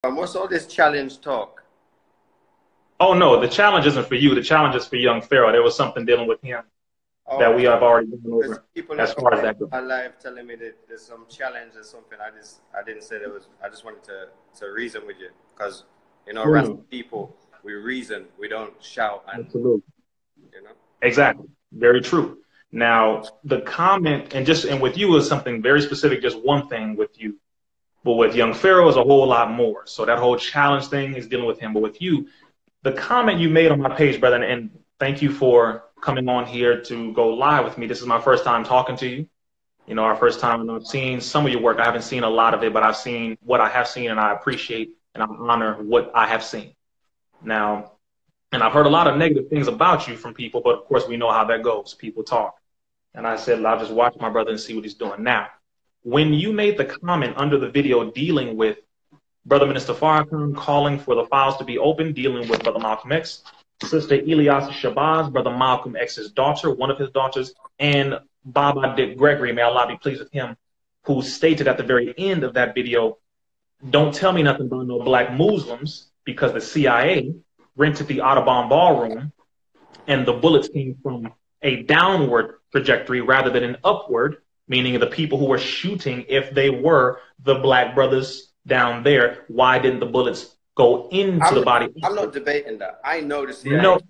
What's all this challenge talk? Oh no, the challenge isn't for you. The challenge is for young Pharaoh. There was something dealing with him that we have already gone over People as far as that goes. are live telling me that there's some challenge or something. I didn't say there was. I just wanted to reason with you because random people, we reason, we don't shout. And, absolutely. Exactly. Very true. Now the comment and with you is something very specific. Just one thing with you, but with young Pharaoh is a whole lot more. So that whole challenge thing is dealing with him. But with you, the comment you made on my page, brother, and thank you for coming on here to go live with me. This is my first time talking to you. Our first time, and I've seen some of your work. I haven't seen a lot of it, but I've seen what I have seen, and I appreciate and I honor what I have seen. Now, and I've heard a lot of negative things about you from people, but of course we know how that goes. People talk. And I said, I'll just watch my brother and see what he's doing. Now, when you made the comment under the video dealing with Brother Minister Farrakhan calling for the files to be open, dealing with Brother Malcom X, Sister Elias Shabazz, Brother Malcolm X's daughter, one of his daughters, and Baba Dick Gregory, may Allah be pleased with him, who stated at the very end of that video, don't tell me nothing about no black Muslims because the CIA rented the Audubon Ballroom and the bullets came from a downward trajectory rather than an upward, meaning the people who were shooting, if they were the black brothers down there, why didn't the bullets go into the body? I'm not debating that. I know the CIA. No,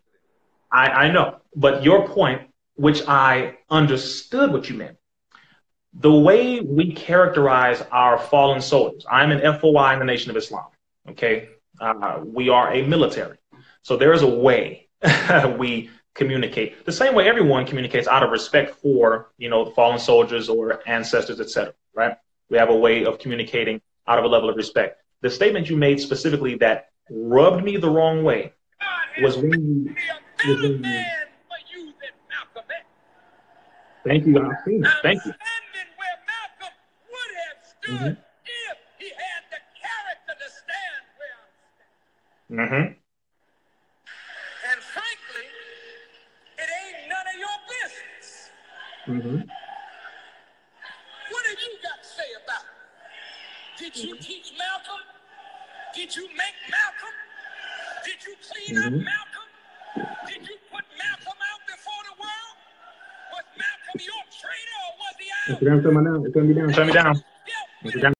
I know. But your point, which I understood what you meant, the way we characterize our fallen soldiers, I'm an FOI in the Nation of Islam, okay? We are a military. So there is a way we communicate. The same way everyone communicates out of respect for, the fallen soldiers or ancestors, etc., right? We have a way of communicating out of a level of respect. The statement you made specifically that rubbed me the wrong way was when you thank you, I've seen it. Thank you. Where Malcolm would have stood if he had the character to stand where I'm standing. And frankly, it ain't none of your business. What have you got to say about it? Did you teach Malcolm? Did you make Malcolm? Did you clean up Malcolm? Did you put Malcolm out before the world? Was Malcolm your traitor or was he out? It's going to be down. Turn me down.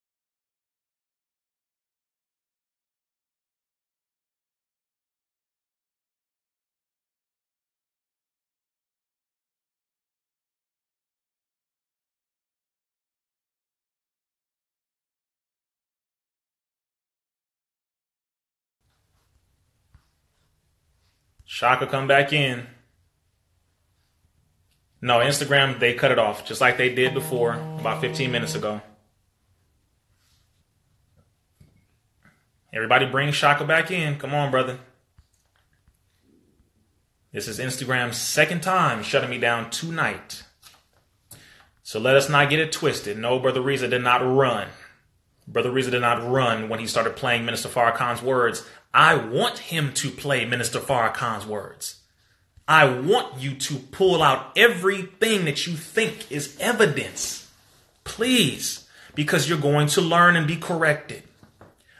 Shaka, come back in. No, Instagram, they cut it off, just like they did before, about 15 minutes ago. Everybody bring Shaka back in. Come on, brother. This is Instagram's second time shutting me down tonight. So let us not get it twisted. No, Brother Reza did not run. Brother Reza did not run when he started playing Minister Farrakhan's words. I want him to play Minister Farrakhan's words. I want you to pull out everything that you think is evidence. Please, because you're going to learn and be corrected.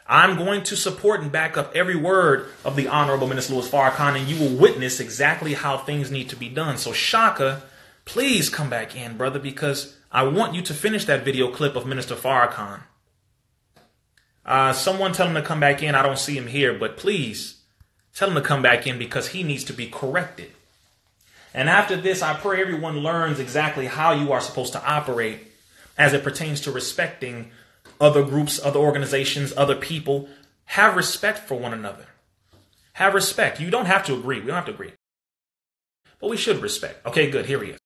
I'm going to support and back up every word of the Honorable Minister Louis Farrakhan, and you will witness exactly how things need to be done. So Shaka, please come back in, brother, because I want you to finish that video clip of Minister Farrakhan. Someone tell him to come back in. I don't see him here, but please tell him to come back in because he needs to be corrected. And after this, I pray everyone learns exactly how you are supposed to operate as it pertains to respecting other groups, other organizations, other people. Have respect for one another. Have respect. You don't have to agree. We don't have to agree. But we should respect. Okay, good. Here he is.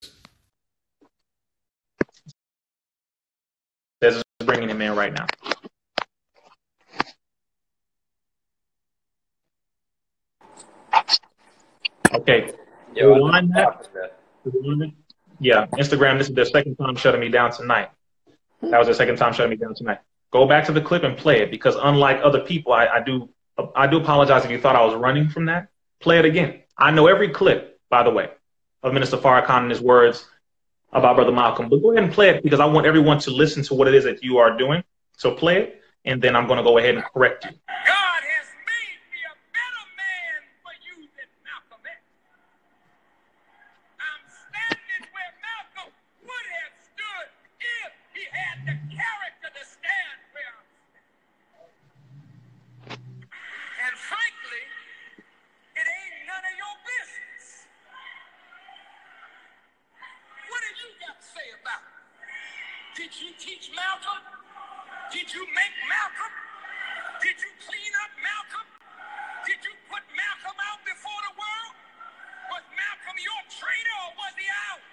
This is bringing him in right now. Okay. Yeah, Instagram, this is their second time shutting me down tonight. That was their second time shutting me down tonight. Go back to the clip and play it because unlike other people, I do apologize if you thought I was running from that. Play it again. I know every clip, by the way, of Minister Farrakhan and his words about Brother Malcolm. But go ahead and play it because I want everyone to listen to what it is that you are doing. So play it and then I'm going to go ahead and correct you. God has made me a better man for you than Malcolm X. I'm standing where Malcolm would have stood if he had the character to stand where I'm standing. And frankly, it ain't none of your business. What have you got to say about it? Did you teach Malcolm? Did you make Malcolm? Did you clean up Malcolm? Did you put Malcolm out before the world? Was Malcolm your traitor or was he ours?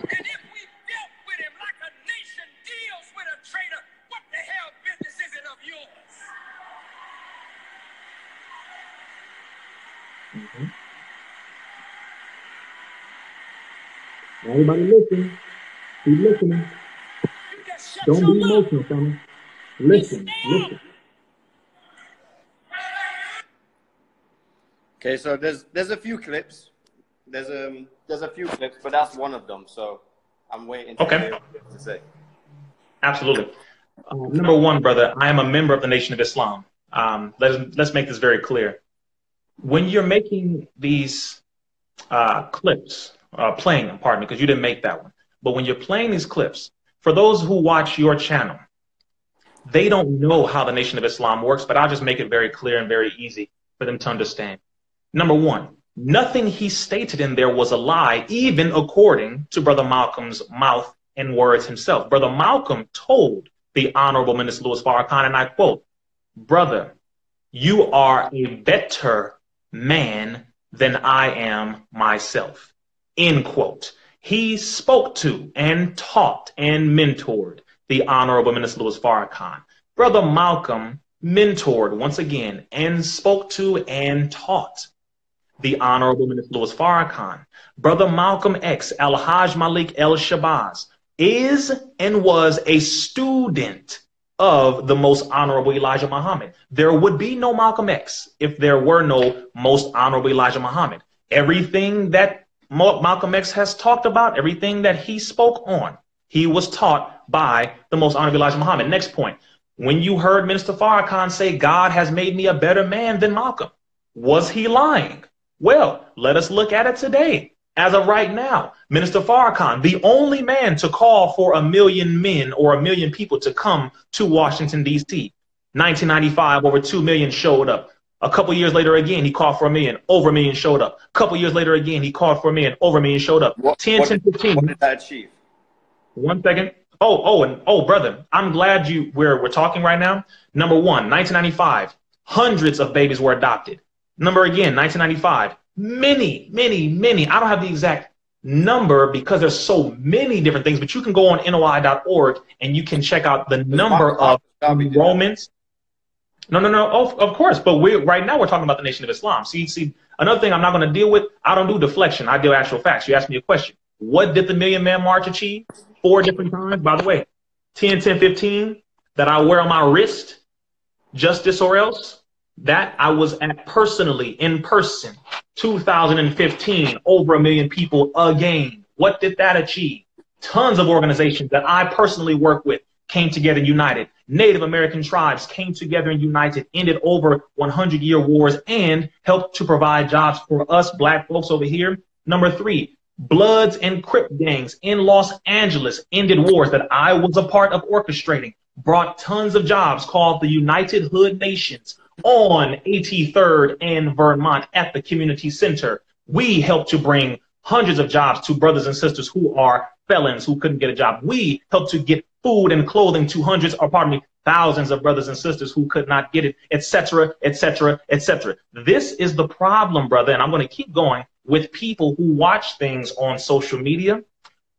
And if we dealt with him like a nation deals with a traitor, what the hell business is it of yours? Everybody listen. Keep listening. Don't be emotional, family. Listen, listen. Okay, so there's a few clips. There's a few clips, but that's one of them. So I'm waiting to hear what you have to say. Absolutely. Number one, brother, I am a member of the Nation of Islam. Let's make this very clear. When you're making these clips, playing, pardon me, because you didn't make that one. But when you're playing these clips, for those who watch your channel, they don't know how the Nation of Islam works, but I'll just make it very clear and very easy for them to understand. Number one, nothing he stated in there was a lie, even according to Brother Malcolm's mouth and words himself. Brother Malcolm told the Honorable Minister Louis Farrakhan, and I quote, "Brother, you are a better man than I am myself," end quote. He spoke to and taught and mentored the Honorable Minister Louis Farrakhan. Brother Malcolm mentored once again and spoke to and taught the Honorable Minister Louis Farrakhan. Brother Malcom X, Al-Hajj Malik El-Shabazz, is and was a student of the Most Honorable Elijah Muhammad. There would be no Malcolm X if there were no Most Honorable Elijah Muhammad. Everything that Malcolm X has talked about, everything that he spoke on, he was taught by the Most Honorable Elijah Muhammad. Next point. When you heard Minister Farrakhan say, "God has made me a better man than Malcolm," was he lying? Well, let us look at it today. As of right now, Minister Farrakhan, the only man to call for 1 million men or 1 million people to come to Washington, D.C. 1995, over 2 million showed up. A couple years later again, he called for 1 million, over 1 million showed up. A couple years later again, he called for 1 million, over 1 million showed up. 10, 15. What did that achieve? 1 second. Brother, I'm glad we're talking right now. Number one, 1995, hundreds of babies were adopted. Number again, 1995, many. I don't have the exact number because there's so many different things, but you can go on NOI.org and you can check out the number of enrollments. No. Of course. But right now we're talking about the Nation of Islam. See, another thing I'm not going to deal with, I don't do deflection. I deal actual facts. You asked me a question. What did the Million Man March achieve? 4 different times. By the way, 10, 10, 15 that I wear on my wrist, justice or else, that I was at personally, in person, 2015, over 1 million people again. What did that achieve? Tons of organizations that I personally work with came together and united. Native American tribes came together and united, ended over 100-year wars, and helped to provide jobs for us black folks over here. Number 3, Bloods and Crip gangs in Los Angeles ended wars that I was a part of orchestrating, brought tons of jobs called the United Hood Nations on 83rd and Vermont at the community center. We helped to bring hundreds of jobs to brothers and sisters who are felons who couldn't get a job. We helped to get food and clothing to thousands of brothers and sisters who could not get it, etc., etc., etc. This is the problem, brother, and I'm going to keep going with people who watch things on social media,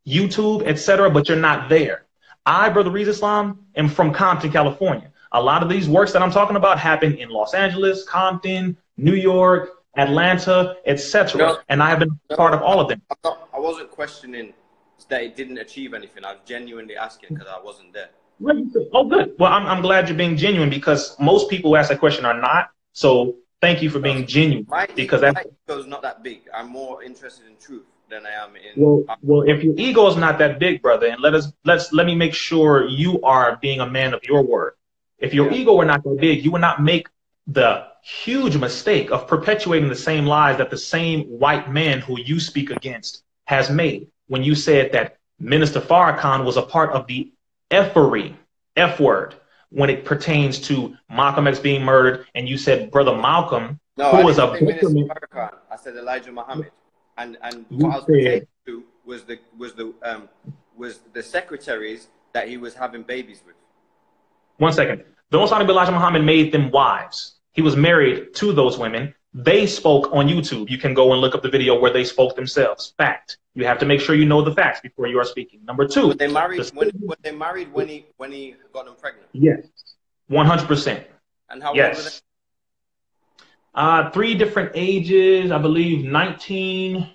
YouTube, etc., but you're not there. I, Brother Reez Islam, am from Compton, California. A lot of these works that I'm talking about happen in Los Angeles, Compton, New York, Atlanta, etc. No, and I have been part of all of them. I wasn't questioning that it didn't achieve anything. I was genuinely asking because I wasn't there. Oh, good. Well, I'm glad you're being genuine because most people who ask that question are not. So thank you for being genuine. My ego is not that big. I'm more interested in truth than I am in. Well, if your ego is not that big, brother, and let me make sure you are being a man of your word. If your ego were not that big, you would not make the huge mistake of perpetuating the same lies that the same white man who you speak against has made. When you said that Minister Farrakhan was a part of the effery, F word, when it pertains to Malcolm X being murdered, and you said Brother Malcolm, who was a Minister Farrakhan. I said Elijah Muhammad, and what I was pertaining to was the secretaries that he was having babies with. 1 second. The Most Honorable Elijah Muhammad made them wives. He was married to those women. They spoke on YouTube. You can go and look up the video where they spoke themselves. Fact. You have to make sure you know the facts before you are speaking. Number two. Were they married when he got them pregnant? Yes. 100%. And how old were they? 3 different ages, I believe 19.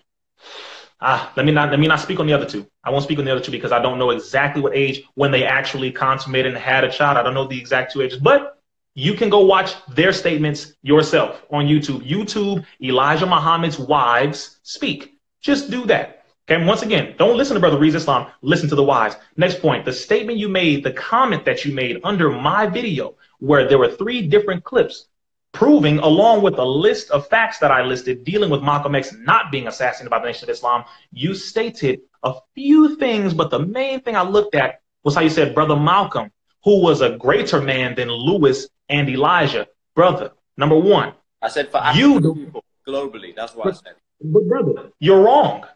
Let me not speak on the other 2. I won't speak on the other 2 because I don't know exactly what age when they actually consummated and had a child. I don't know the exact 2 ages, but you can go watch their statements yourself on YouTube. YouTube, Elijah Muhammad's wives speak. Just do that. Okay. And once again, don't listen to Brother Reads Islam. Listen to the wives. Next point, the statement you made, the comment that you made under my video, where there were 3 different clips proving, along with a list of facts that I listed, dealing with Malcolm X not being assassinated by the Nation of Islam, you stated a few things, but the main thing I looked at was how you said Brother Malcolm, who was a greater man than Lewis and Elijah. Brother, number 1. I said for African people globally. That's what I said. But brother, you're wrong.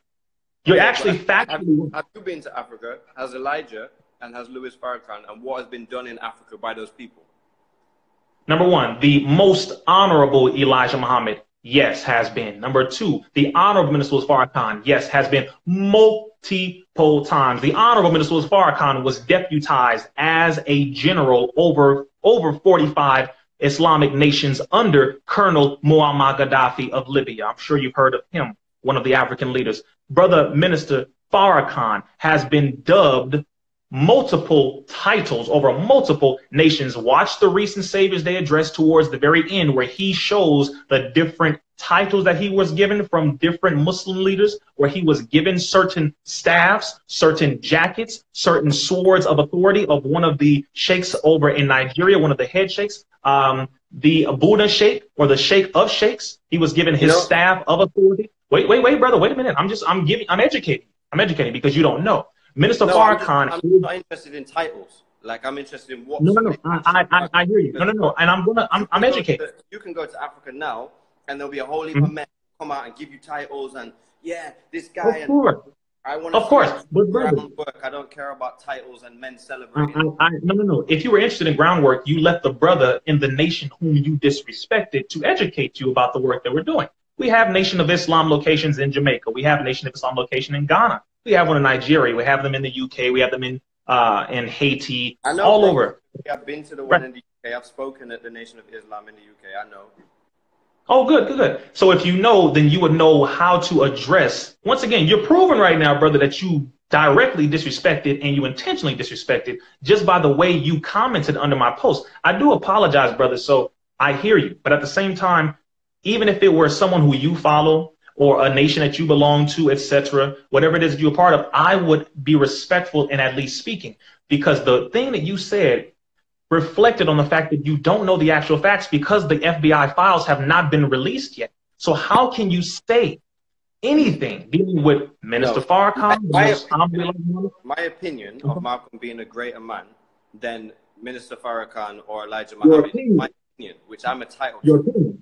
You're actually factually. Have you been to Africa? Has Elijah and has Louis Farrakhan, and what has been done in Africa by those people? Number 1, the most honorable Elijah Muhammad, yes, has been. Number 2, the honorable Minister Farrakhan, yes, has been multiple times. The honorable Minister Farrakhan was deputized as a general over 45 Islamic nations under Colonel Muammar Gaddafi of Libya. I'm sure you've heard of him, one of the African leaders. Brother Minister Farrakhan has been dubbed multiple titles over multiple nations. Watch the recent Savior's Day address towards the very end, where he shows the different titles that he was given from different Muslim leaders, where he was given certain staffs, certain jackets, certain swords of authority of one of the sheikhs over in Nigeria, one of the head sheikhs, the Buddha sheikh, or the sheikh of sheikhs. He was given his staff of authority. Wait, brother, wait a minute. I'm educating because you don't know. Minister Farrakhan. I'm not interested in titles. Like, I'm interested in what. No. I hear you. No. And I'm educated. You can go to Africa now, and there'll be a whole heap of men come out and give you titles, and this guy. Of course. I want to. Of course, but brother, groundwork. I don't care about titles and men celebrating. No. If you were interested in groundwork, you let the brother in the nation whom you disrespected to educate you about the work that we're doing. We have Nation of Islam locations in Jamaica. We have Nation of Islam location in Ghana. We have one in Nigeria. We have them in the UK. We have them in Haiti. I know, all over. I've been to the one in the UK. I've spoken at the Nation of Islam in the UK. I know. Oh, good. So if you know, then you would know how to address. Once again, you're proving right now, brother, that you directly disrespected and you intentionally disrespected just by the way you commented under my post. I do apologize, brother. So I hear you. But at the same time, even if it were someone who you follow or a nation that you belong to, etc., whatever it is that you're a part of, I would be respectful in at least speaking, because the thing that you said reflected on the fact that you don't know the actual facts because the FBI files have not been released yet. So how can you anything dealing with Minister Farrakhan? My opinion of Malcolm being a greater man than Minister Farrakhan or Elijah Muhammad, my opinion, which I'm entitled to.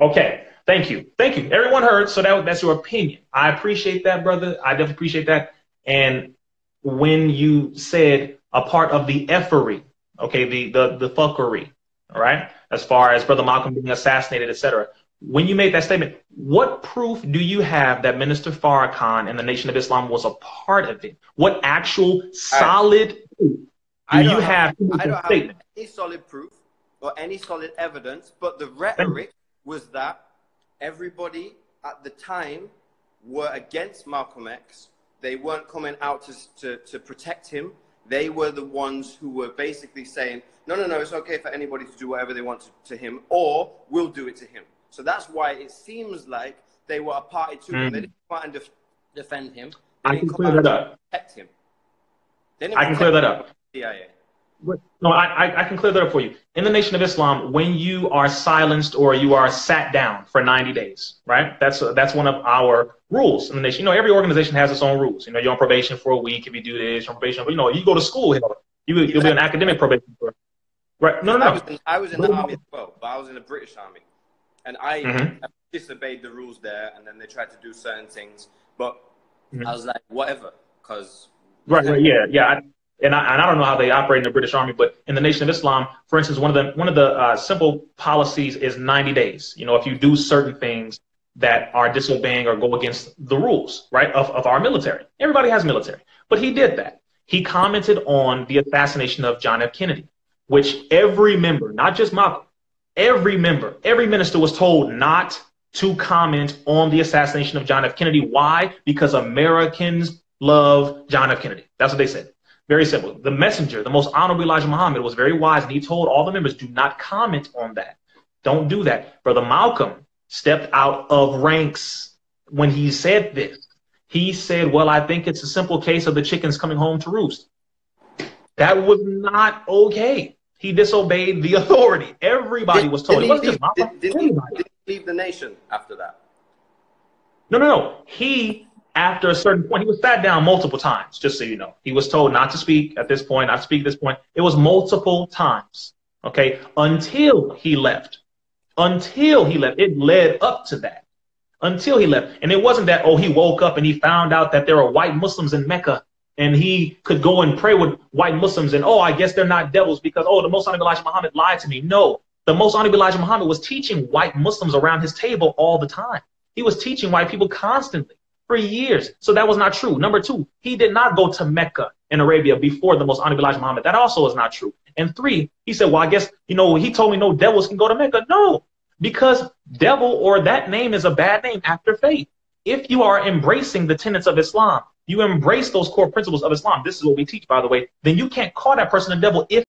Okay, thank you. Everyone heard, so that's your opinion. I appreciate that, brother. I definitely appreciate that. And when you said a part of the effery, okay, the fuckery, all right, as far as Brother Malcolm being assassinated, etc. When you made that statement, what proof do you have that Minister Farrakhan and the Nation of Islam was a part of it? What actual solid proof do you have? I don't have any solid proof or any solid evidence, but the rhetoric was that everybody at the time were against Malcolm X. They weren't coming out to protect him. They were the ones who were basically saying, no, it's okay for anybody to do whatever they want to him, or we'll do it to him. So that's why it seems like they were a party to him. They didn't come out and defend him. They I can clear that up. Protect him. I can clear that up. CIA. No, I can clear that up for you. In the Nation of Islam, when you are silenced or you are sat down for 90 days, right? That's one of our rules in the nation. You know, every organization has its own rules. You know, you're on probation for a week if you do this, you're on probation. But, you know, you go to school, you'll be on academic probation for, right? No. I was in the army as well, but I was in the British Army. And I disobeyed the rules there, and then they tried to do certain things. But I was like, whatever, because... Right, yeah. And I don't know how they operate in the British Army, but in the Nation of Islam, for instance, one of the simple policies is 90 days. You know, if you do certain things that are disobeying or go against the rules, right, of our military. Everybody has military. But he did that. He commented on the assassination of John F. Kennedy, which every member, not just Malcolm, every minister was told not to comment on the assassination of John F. Kennedy. Why? Because Americans love John F. Kennedy. That's what they said. Very simple. The messenger, the most honorable Elijah Muhammad, was very wise, and he told all the members, do not comment on that. Don't do that. Brother Malcolm stepped out of ranks when he said this. He said, well, I think it's a simple case of the chickens coming home to roost. That was not okay. He disobeyed the authority. Everybody was told. Did he leave the nation after that? No. He... After a certain point, he was sat down multiple times, just so you know. He was told not to speak at this point, not to speak at this point. It was multiple times, okay, until he left. Until he left. It led up to that. Until he left. And it wasn't that, oh, he woke up and he found out that there were white Muslims in Mecca and he could go and pray with white Muslims and, oh, I guess they're not devils because, oh, the Most Honorable Elijah Muhammad lied to me. No, the Most Honorable Elijah Muhammad was teaching white Muslims around his table all the time. He was teaching white people constantly. For years. So that was not true. Number two, he did not go to Mecca in Arabia before the Most Honorable Elijah Muhammad. That also is not true. And three, he said, well, I guess, you know, he told me no devils can go to Mecca. No, because devil or that name is a bad name after faith. If you are embracing the tenets of Islam, you embrace those core principles of Islam. This is what we teach, by the way, then you can't call that person a devil if